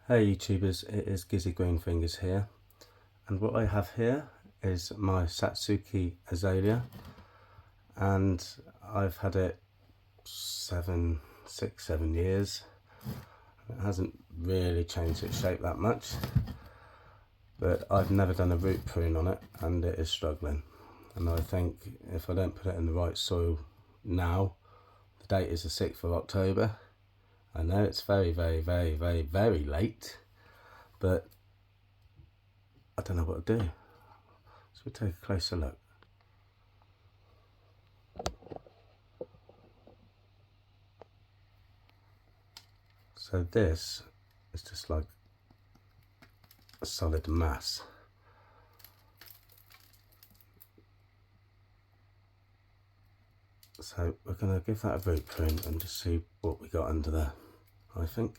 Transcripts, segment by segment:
Hey YouTubers, it is Gizzy Greenfingers here, and what I have here is my Satsuki Azalea, and I've had it 7 years. It hasn't really changed its shape that much, but I've never done a root prune on it and it is struggling. And I think if I don't put it in the right soil now, the date is the 6th of October. I know it's very late, but I don't know what to do. So we'll take a closer look. So this is just like a solid mass. So we're going to give that a root prune and just see what we got under there, I think.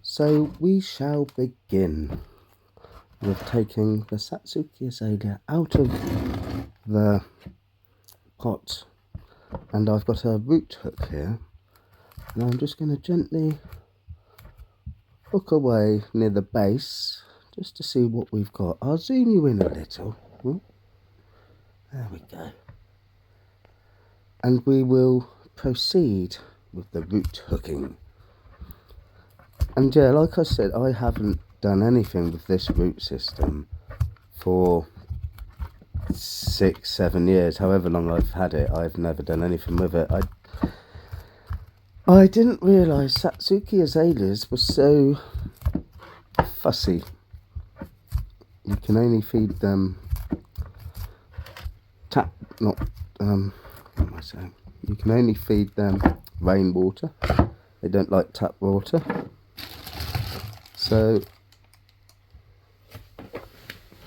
So we shall begin with taking the Satsuki Azalea out of the pot, and I've got a root hook here, and I'm just going to gently hook away near the base just to see what we've got. I'll zoom you in a little. There we go. And we will proceed with the root hooking. And yeah, like I said, I haven't done anything with this root system for 6, 7 years, however long I've had it. I've never done anything with it. I didn't realise Satsuki Azaleas were so fussy. You can only feed them what am I saying? You can only feed them rainwater. They don't like tap water. So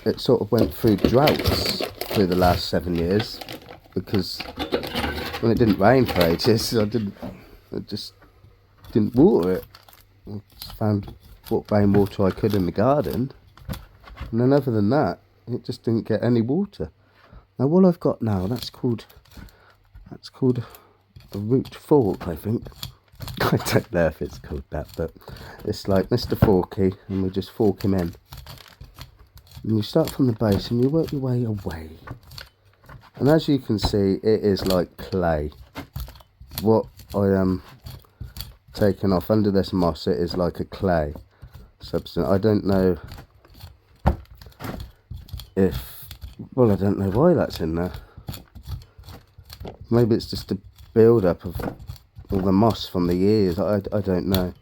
it sort of went through droughts through the last 7 years, because when it didn't rain for ages, I just didn't water it. I just found what rainwater I could in the garden, and then other than that, it just didn't get any water. Now what I've got now, that's called a root fork, I think. I don't know if it's called that, but it's like Mr. Forky, and we just fork him in. And you start from the base and you work your way away. And as you can see, it is like clay. What I am taking off under this moss, it is like a clay substance. I don't know well, I don't know why that's in there. Maybe it's just a build-up of all the moss from the years. I don't know.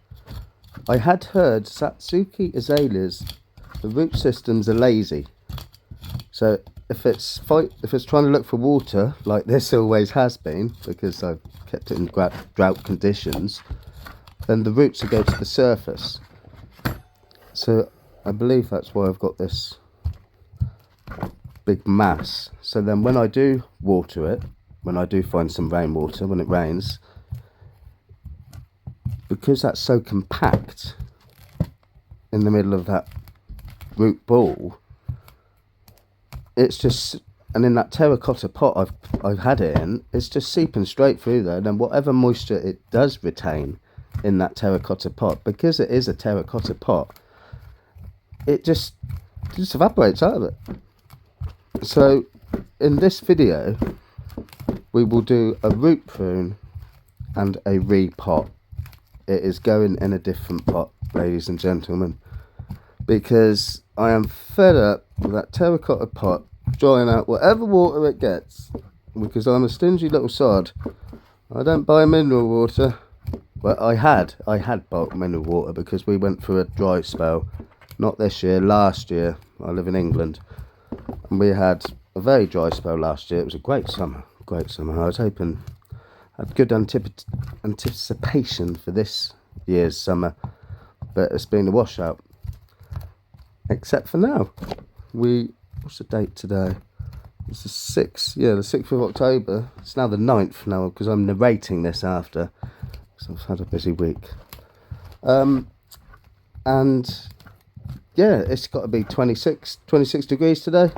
I had heard Satsuki Azaleas, the root systems are lazy. So if it's trying to look for water, like this always has been, because I've kept it in drought conditions, then the roots will go to the surface. So I believe that's why I've got this big mass. So then when I do water it, when I do find some rainwater, when it rains, because that's so compact in the middle of that root ball, it's just, and in that terracotta pot I've had it in, it's just seeping straight through there. And then whatever moisture it does retain in that terracotta pot, because it is a terracotta pot, it just evaporates out of it. So in this video we will do a root prune and a repot. It is going in a different pot, ladies and gentlemen, because I am fed up with that terracotta pot drying out whatever water it gets, because I'm a stingy little sod. I don't buy mineral water. Well, I had bulk mineral water because we went through a dry spell. Not this year, last year. I live in England, and we had a very dry spell last year. It was a great summer. I was hoping, had good anticipation for this year's summer, but it's been a washout. Except for now. What's the date today? It's the 6th, yeah, the 6th of October. It's now the 9th now, because I'm narrating this after, because I've had a busy week. And yeah, it's got to be 26 degrees today.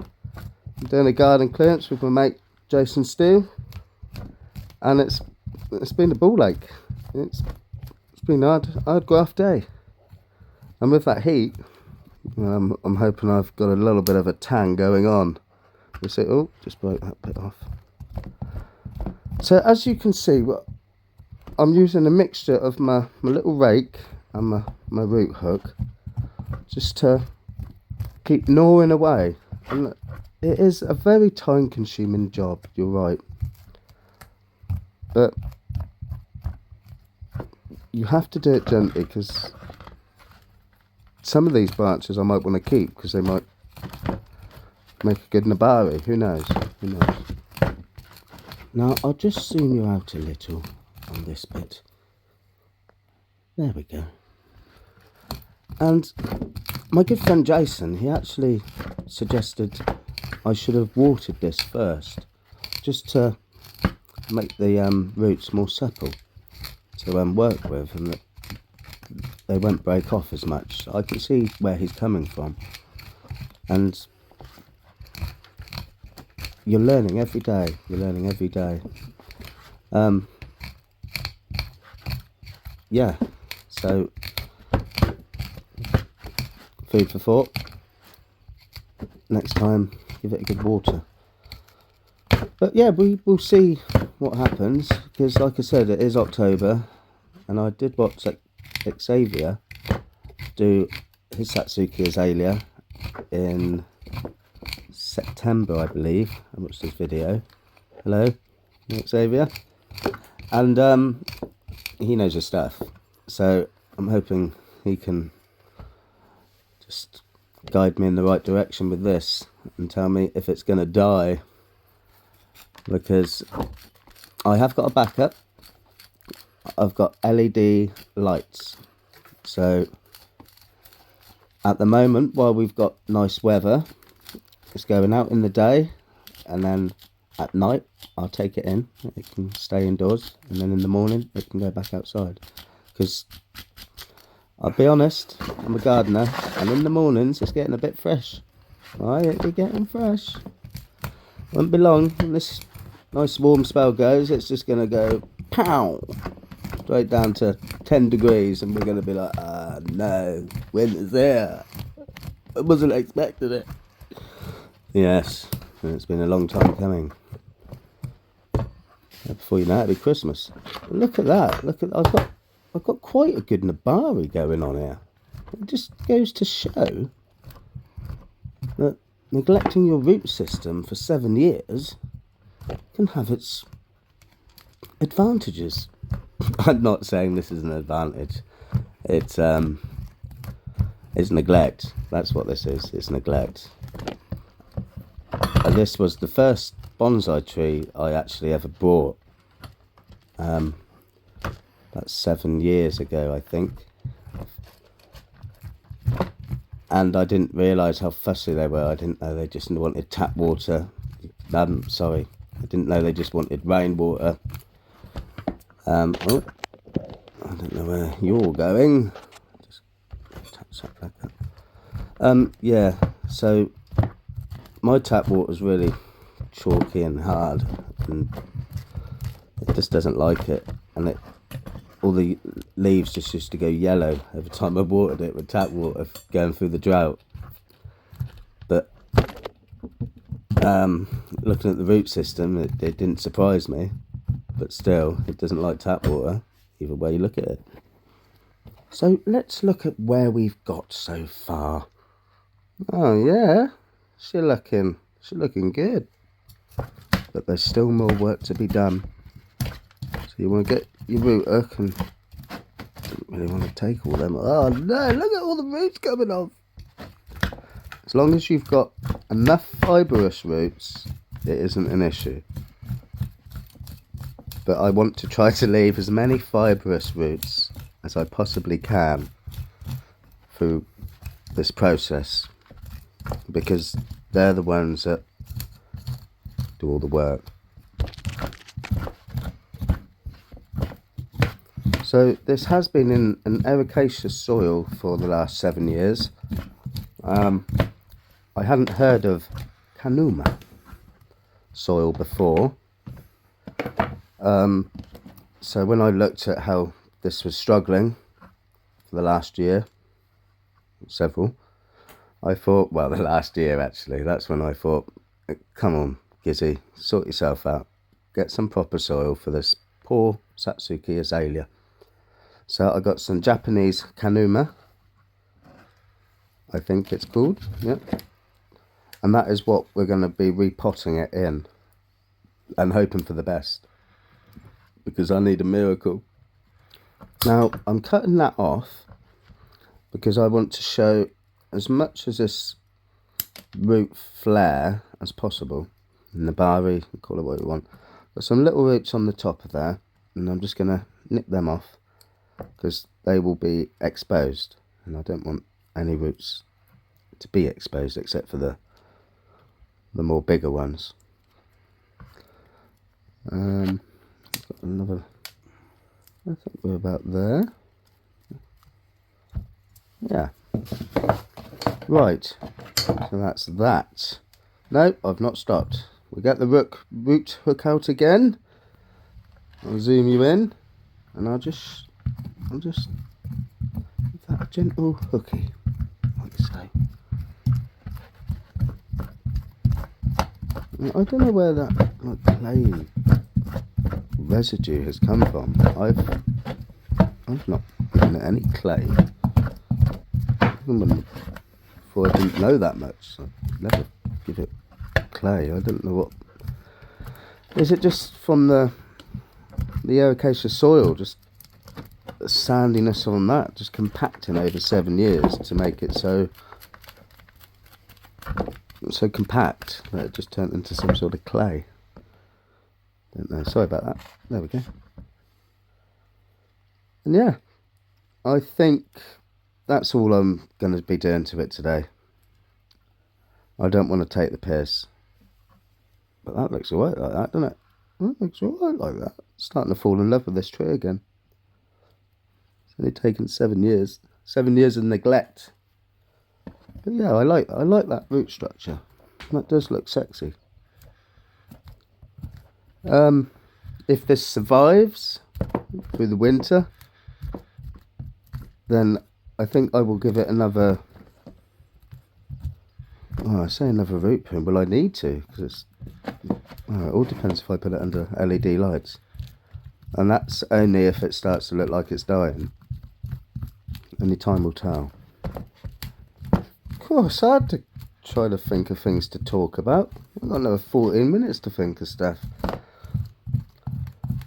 I'm doing a garden clearance with my mate Jason Steele, and it's been a ball ache. It's been a hard graft day, and with that heat, I'm hoping I've got a little bit of a tan going on. You see, oh, just broke that bit off. So as you can see, I'm using a mixture of my little rake and my root hook just to keep gnawing away. And it is a very time consuming job, you're right. But you have to do it gently, because some of these branches I might want to keep because they might make a good nabari. Who knows? Who knows? Now I'll just zoom you out a little on this bit. There we go. And my good friend Jason, he actually suggested I should have watered this first, just to make the roots more supple to work with, and that they won't break off as much. So I can see where he's coming from, and you're learning every day. You're learning every day. Yeah. So, food for thought. Next time, give it a good water. But yeah, we'll see what happens, because like I said, it is October, and I did watch Xavier do his Satsuki Azalea in September, I believe. I watched his video. Hello, Xavier. And he knows his stuff, so I'm hoping he can just guide me in the right direction with this and tell me if it's going to die, because I have got a backup. I've got LED lights, so at the moment, while we've got nice weather, it's going out in the day, and then at night I'll take it in. It can stay indoors, and then in the morning it can go back outside, because I'll be honest, I'm a gardener, and in the mornings it's getting a bit fresh. Right, it'll be getting fresh. Won't be long when this nice warm spell goes. It's just going to go pow straight down to 10 degrees, and we're going to be like, no, winter's here. I wasn't expecting it. Yes, it's been a long time coming. Before you know it, it'll be Christmas. Look at that. Look at, I've got quite a good nabari going on here. It just goes to show that neglecting your root system for 7 years can have its advantages. I'm not saying this is an advantage. It's neglect. That's what this is. It's neglect. And this was the first bonsai tree I actually ever bought. That's 7 years ago, I think. And I didn't realise how fussy they were. I didn't know they just wanted tap water. Sorry, I didn't know they just wanted rainwater. Oh, I don't know where you're going. Just touch that back up. Yeah, so my tap water is really chalky and hard, and it just doesn't like it, and all the leaves just used to go yellow every time I watered it with tap water going through the drought. But looking at the root system, it didn't surprise me, but still, it doesn't like tap water either way you look at it. So let's look at where we've got so far. Oh yeah, she's looking good, but there's still more work to be done. So you want to get your root hook, and don't really want to take all them. Oh no, look at all the roots coming off. As long as you've got enough fibrous roots, it isn't an issue. But I want to try to leave as many fibrous roots as I possibly can through this process, because they're the ones that do all the work. So this has been in an ericaceous soil for the last 7 years. I hadn't heard of Kanuma soil before, So when I looked at how this was struggling for the last year, several, I thought, well, the last year actually, that's when I thought, come on, Gizzy, sort yourself out. Get some proper soil for this poor Satsuki Azalea. So I got some Japanese Kanuma, I think it's called, yeah. And that is what we're going to be repotting it in and hoping for the best, because I need a miracle. Now I'm cutting that off because I want to show as much as this root flare as possible. Nabari, call it what you want. Got some little roots on the top of there, and I'm just going to nip them off because they will be exposed, and I don't want any roots to be exposed except for the more bigger ones. Got another, I think we're about there. Yeah. Right, so that's that. No, I've not stopped. We get the root hook out again. I'll zoom you in, and I'll just give that a gentle hooky, like so. I don't know where that like clay residue has come from. I've not given it any clay. Before I didn't know that much, so I'd never give it clay. I don't know what. Is it just from the ericaceous soil, just the sandiness on that, just compacting over 7 years to make it so compact that it just turned into some sort of clay? Don't know. Sorry about that. There we go. And yeah, I think that's all I'm going to be doing to it today. I don't want to take the piss, but that looks alright like that, doesn't it? That looks alright like that. Starting to fall in love with this tree again. It's only taken 7 years. 7 years of neglect. But yeah, I like that root structure. That does look sexy. If this survives through the winter, then I think I will give it another. Oh, I say another root prune. Well, I need to, because it all depends if I put it under LED lights, and that's only if it starts to look like it's dying. Only time will tell. Of course, I had to try to think of things to talk about. I've got another 14 minutes to think of stuff.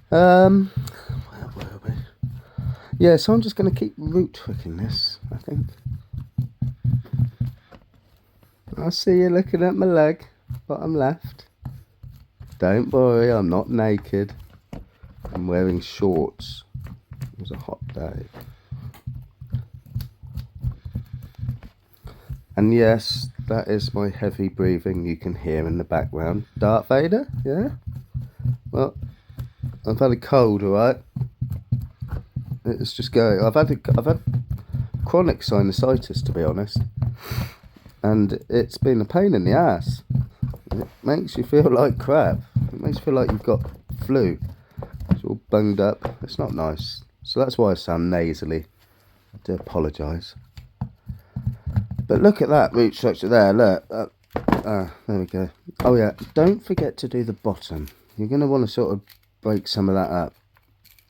Where were we? Yeah, so I'm just going to keep root hooking this, I think. I see you looking at my leg, bottom left. Don't worry, I'm not naked. I'm wearing shorts. It was a hot day. And yes, that is my heavy breathing you can hear in the background. Darth Vader, yeah? Well, I've had a cold, alright? It's just going. I've had chronic sinusitis, to be honest. And it's been a pain in the ass. It makes you feel like crap. It makes you feel like you've got flu. It's all bunged up. It's not nice. So that's why I sound nasally. I do apologise. But look at that root structure there. Look. There we go. Oh yeah. Don't forget to do the bottom. You're going to want to sort of break some of that up,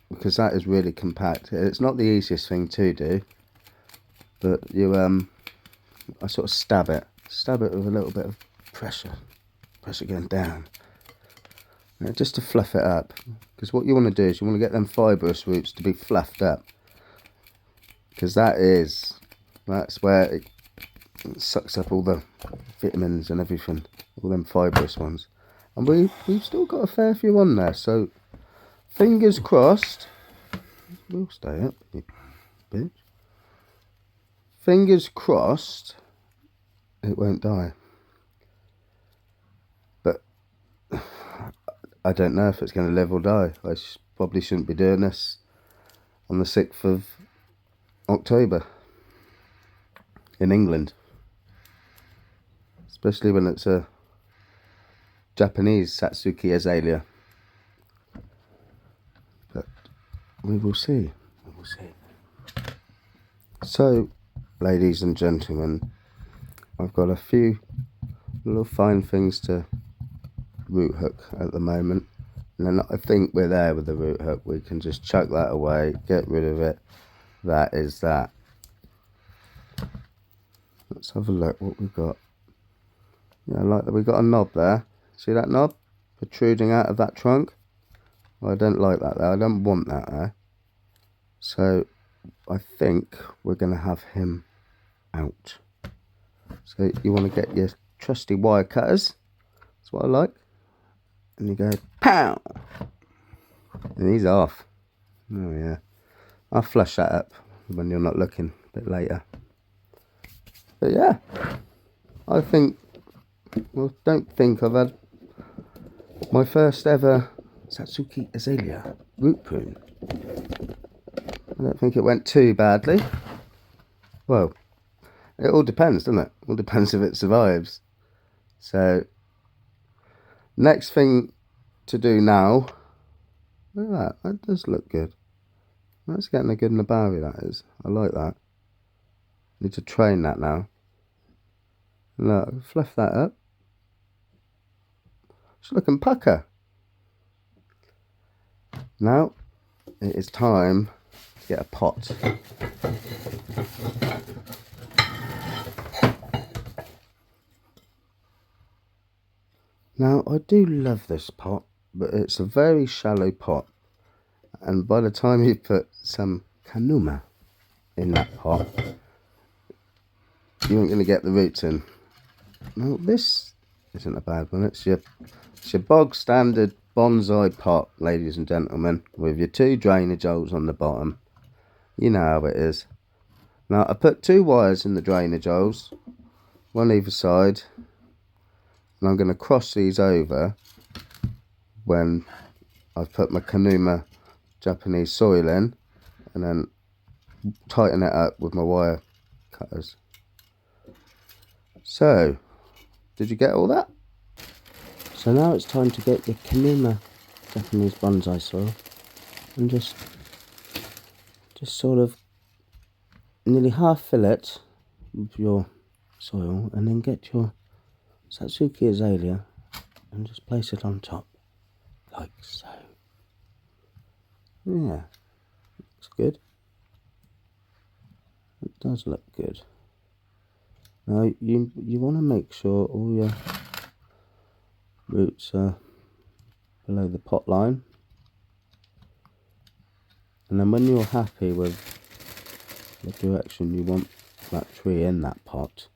because that is really compact. It's not the easiest thing to do. But you I sort of stab it with a little bit of pressure going down, just to fluff it up, because what you want to do is you want to get them fibrous roots to be fluffed up, because that's where it sucks up all the vitamins and everything, all them fibrous ones, and we've still got a fair few on there, so fingers crossed we'll stay up, you bitch. Fingers crossed it won't die. But I don't know if it's going to live or die. I probably shouldn't be doing this on the 6th of October in England. Especially when it's a Japanese Satsuki Azalea. we will see. We will see. So, ladies and gentlemen, I've got a few little fine things to root hook at the moment. And then I think we're there with the root hook. We can just chuck that away, get rid of it. That is that. Let's have a look what we've got. Yeah, I like that we've got a knob there. See that knob protruding out of that trunk? Well, I don't like that there. I don't want that there. So I think we're going to have him out. So you want to get your trusty wire cutters. That's what I like. And you go, pow! And he's off. Oh yeah. I'll flush that up when you're not looking a bit later. But yeah, I think, well, don't think I've had my first ever Satsuki Azalea root prune. I don't think it went too badly. Well, it all depends, doesn't it? All depends if it survives. So, next thing to do now, look at that, that does look good. That's getting a good nabari, that is. I like that. Need to train that now. Look, fluff that up. It's looking pucker. Now, it is time to get a pot. Now, I do love this pot, but it's a very shallow pot. And by the time you put some kanuma in that pot, you ain't going to get the roots in. Now, this isn't a bad one. It's your bog standard bonsai pot, ladies and gentlemen, with your 2 drainage holes on the bottom. You know how it is. Now, I put 2 wires in the drainage holes, one either side, and I'm going to cross these over when I've put my kanuma Japanese soil in, and then tighten it up with my wire cutters. So, did you get all that? So now it's time to get your kanuma Japanese bonsai soil and just sort of nearly half fill it with your soil, and then get your Satsuki Azalea and just place it on top, like so. Yeah, looks good. It does look good. Now you want to make sure all your roots are below the pot line, and then when you're happy with the direction you want that tree in that pot,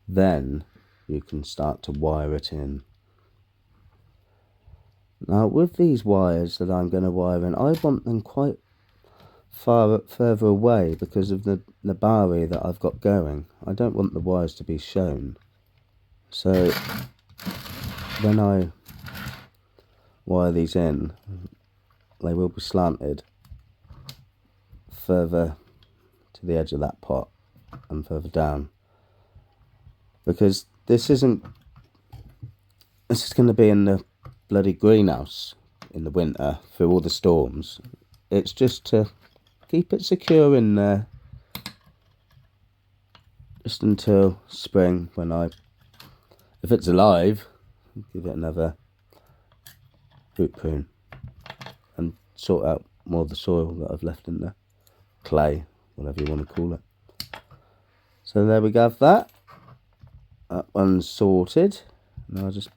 then you can start to wire it in. Now with these wires that I'm going to wire in, I want them quite further away because of the nabari that I've got going. I don't want the wires to be shown. So when I wire these in, they will be slanted further to the edge of that pot and further down, because this is going to be in the bloody greenhouse in the winter through all the storms. It's just to keep it secure in there just until spring, when if it's alive, give it another root prune and sort out more of the soil that I've left in there, clay, whatever you want to call it. So there we go, that one's sorted. Now I'll just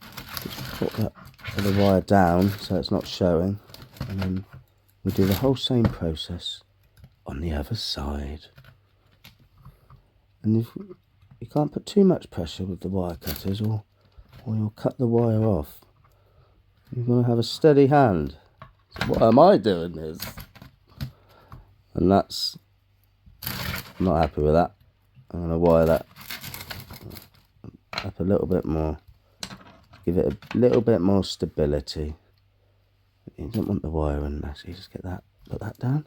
put that other wire down so it's not showing, and then we do the whole same process on the other side. And you can't put too much pressure with the wire cutters, or you'll cut the wire off. You're going to have a steady hand. So what am I doing this? And that's, I'm not happy with that. I'm going to wire that up a little bit more. Give it a little bit more stability. You don't want the wire in there, so you just get that, put that down.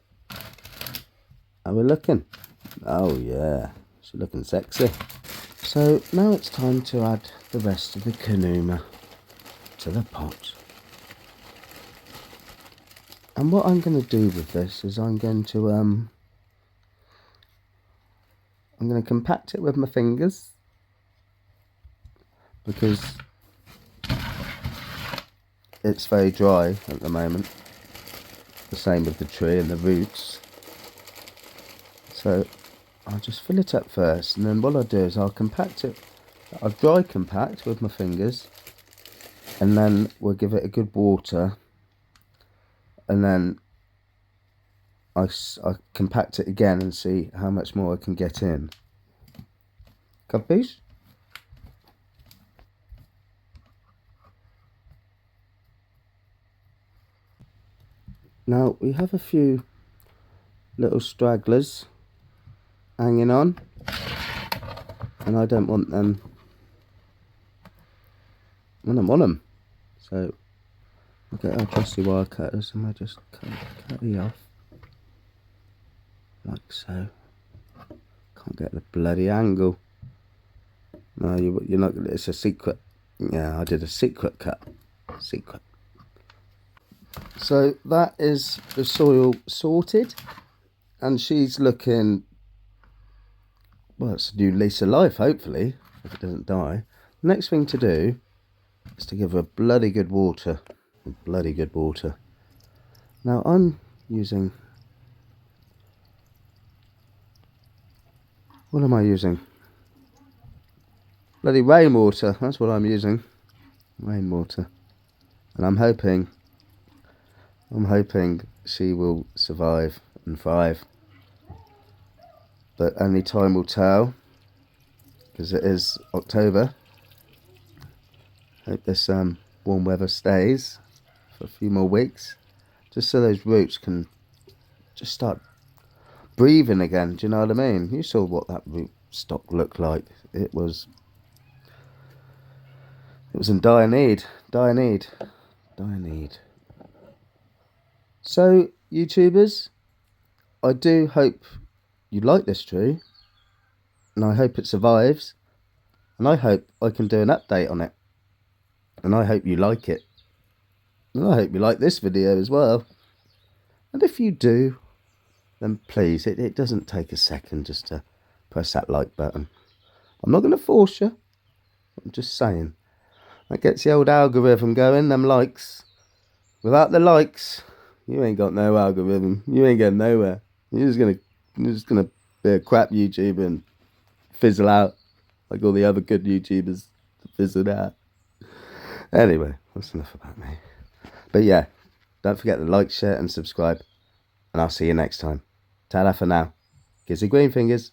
And we're looking. Oh yeah, she's looking sexy. So now it's time to add the rest of the kanuma to the pot. And what I'm going to do with this is I'm going to compact it with my fingers, because it's very dry at the moment. The same with the tree and the roots. So I'll just fill it up first, and then what I'll do is I'll compact it. I'll dry compact with my fingers, and then we'll give it a good water, and then I compact it again and see how much more I can get in. Copies? Now we have a few little stragglers hanging on, and I don't want them. I don't want them. So I'll get our trusty wire cutters and I just cut it off like so. Can't get the bloody angle. No, you're not. It's a secret. Yeah, I did a secret cut. Secret. So that is the soil sorted, and she's looking, well, it's a new lease of life, hopefully, if it doesn't die. Next thing to do is to give her bloody good water. Bloody good water. Now I'm using, what am I using? Bloody rainwater. That's what I'm using. Rainwater. And I'm hoping she will survive and thrive. But only time will tell, because it is October. Hope this warm weather stays for a few more weeks, just so those roots can just start breathing again. Do you know what I mean? You saw what that root stock looked like. It was in dire need. So, YouTubers, I do hope you like this tree, and I hope it survives, and I hope I can do an update on it, and I hope you like it, and I hope you like this video as well. And if you do, then please, it doesn't take a second just to press that like button. I'm not going to force you, I'm just saying. That gets the old algorithm going, them likes. Without the likes, you ain't got no algorithm. You ain't getting nowhere. You're just gonna be a crap YouTuber and fizzle out like all the other good YouTubers fizzled out. Anyway, that's enough about me. But yeah, don't forget to like, share and subscribe, and I'll see you next time. Ta-da for now. Kissy green fingers.